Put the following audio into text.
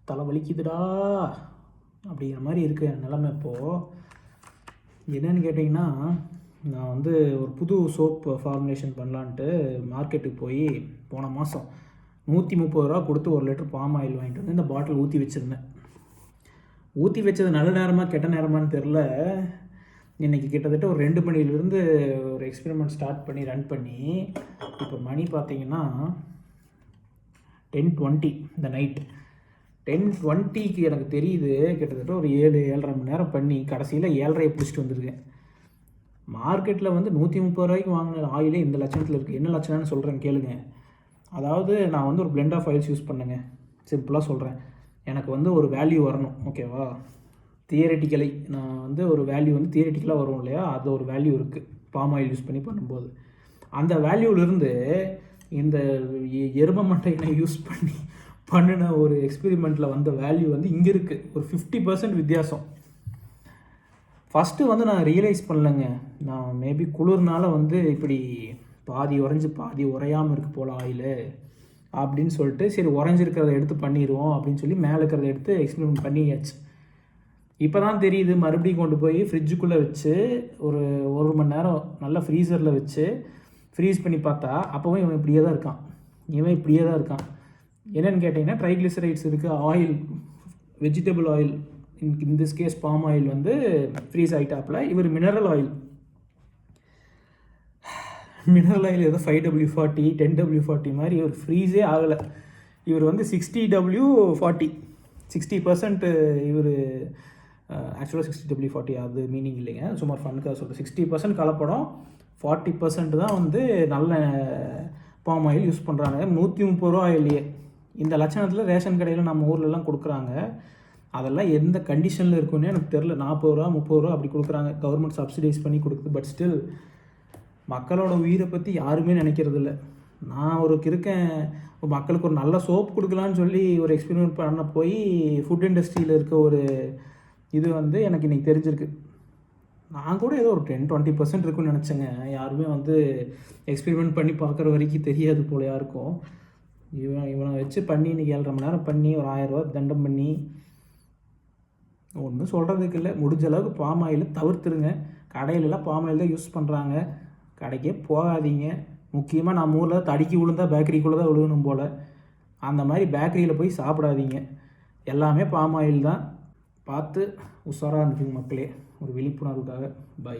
தலை வலிக்குதுடா அப்படிங்கிற மாதிரி இருக்க நிலமை. இப்போது என்னென்னு கேட்டிங்கன்னா, நான் வந்து ஒரு புது சோப் ஃபார்முலேஷன் பண்ணலான்ட்டு மார்க்கெட்டுக்கு போய் போன மாதம் 130 ரூபா கொடுத்து 1 லிட்டர் பாம் ஆயில் வாங்கிட்டு வந்து இந்த பாட்டில் ஊற்றி வச்சுருந்தேன். ஊற்றி வச்சது நல்ல நேரமாக கெட்ட நேரமானு தெரில. இன்றைக்கி கிட்டத்தட்ட ஒரு 2 மணிலேருந்து ஒரு எக்ஸ்பெரிமெண்ட் ஸ்டார்ட் பண்ணி ரன் பண்ணி இப்போ மணி பார்த்திங்கன்னா 10:20 இந்த நைட். 10:20க்கு எனக்கு தெரியுது கிட்டத்தட்ட ஒரு 7-7.5 மணி நேரம் பண்ணி கடைசியில் 7:30 பிடிச்சிட்டு வந்திருக்கேன். மார்க்கெட்டில் வந்து 130 ரூபாய்க்கு வாங்கின ஆயிலே இந்த லட்சணத்தில் இருக்குது. என்ன லட்சணம்னு சொல்கிறேன் கேளுங்க. அதாவது நான் வந்து ஒரு பிளெண்ட் ஆஃப் ஆயில்ஸ் யூஸ் பண்ணுங்க. சிம்பிளாக சொல்கிறேன், எனக்கு வந்து ஒரு வேல்யூ வரணும், ஓகேவா? தியரட்டிக்கலி நான் வந்து ஒரு வேல்யூ வந்து தியரட்டிக்கலாக வரும் இல்லையா, அது ஒரு வேல்யூ இருக்குது பாம் ஆயில் யூஸ் பண்ணி பண்ணும்போது. அந்த வேல்யூவிலிருந்து இந்த எரும மட்டையினை யூஸ் பண்ணி பண்ணின ஒரு எக்ஸ்பெரிமெண்ட்டில் வந்த வேல்யூ வந்து இங்கே இருக்குது. ஒரு 50% வித்தியாசம். ஃபஸ்ட்டு வந்து நான் ரியலைஸ் பண்ணலைங்க. நான் மேபி குளிர்னால வந்து இப்படி பாதி உறைஞ்சி பாதி உறையாமல் இருக்குது போல் ஆயில் அப்படின்னு சொல்லிட்டு, சரி உறைஞ்சிருக்கிறத எடுத்து பண்ணிடுவோம் அப்படின்னு சொல்லி மேலே இருக்கிறத எடுத்து எக்ஸ்பெரிமெண்ட் பண்ணியாச்சு. இப்போ தான் தெரியுது, மறுபடியும் கொண்டு போய் ஃப்ரிட்ஜுக்குள்ளே வச்சு ஒரு 1 மணி நேரம் நல்லா ஃப்ரீசரில் வச்சு ஃப்ரீஸ் பண்ணி பார்த்தா அப்போவும் இவன் இப்படியே தான் இருக்கான். என்னென்னு கேட்டிங்கன்னா, ட்ரைக்ளிசரைட்ஸ் இருக்குது, oil, vegetable oil, in this case palm oil வந்து ஃப்ரீஸ் ஆகிட்டாப்பில். இவர் மினரல் ஆயில் ஏதோ 5W40 10W40 மாதிரி இவர் ஃப்ரீஸே ஆகலை. இவர் வந்து 60W40 60% இவர் ஆக்சுவலாக 60W40 அது மீனிங் இல்லைங்க, சுமார் ஃபனுக்காக சொல்கிறேன். 60% கலப்படம், 40% தான் வந்து நல்ல பாம் ஆயில் யூஸ் பண்ணுறாங்க. 130 ரூபா ஆயிலையே இந்த லட்சணத்தில் ரேஷன் கடையில் நம்ம ஊர்லலாம் கொடுக்குறாங்க. அதெல்லாம் எந்த கண்டிஷனில் இருக்குன்னு எனக்கு தெரில. 40 ரூபா 30 ரூபா அப்படி கொடுக்குறாங்க, கவர்மெண்ட் சப்சிடைஸ் பண்ணி கொடுக்குது. பட் ஸ்டில் மக்களோட உயிரை பற்றி யாருமே நினைக்கிறது இல்லை. நான் ஒரு இருக்கேன், மக்களுக்கு ஒரு நல்ல சோப் கொடுக்கலான்னு சொல்லி ஒரு எக்ஸ்பெரிமெண்ட் பண்ண போய் ஃபுட் இண்டஸ்ட்ரியில் இருக்க ஒரு இது வந்து எனக்கு இன்றைக்கி தெரிஞ்சிருக்கு. நான் கூட ஏதோ ஒரு 10-20% இருக்குன்னு நினச்சேங்க. யாருமே வந்து எக்ஸ்பெரிமெண்ட் பண்ணி பார்க்குற வரைக்கும் தெரியாது போல் யாருக்கும். இவனை வச்சு பண்ணி இன்றைக்கி 7.5 மணி நேரம் பண்ணி ஒரு 1000 ரூபா தண்டம் பண்ணி ஒன்றும் சொல்கிறதுக்கு இல்லை. முடிஞ்ச அளவுக்கு பாம் ஆயில் தவிர்த்துருங்க. கடையிலலாம் பாம் ஆயில் தான் யூஸ் பண்ணுறாங்க, கடைக்கே போகாதீங்க. முக்கியமாக நம்ம ஊரில் தடுக்கி விழுந்தால் பேக்கரிக்குள்ளே தான் விழுகணும் போல், அந்த மாதிரி பேக்கரியில் போய் சாப்பிடாதீங்க. எல்லாமே பாம் ஆயில் தான். பார்த்து உஷாராக இருந்துக்குங்க மக்களே, ஒரு விழிப்புணர்வுக்காக. பை.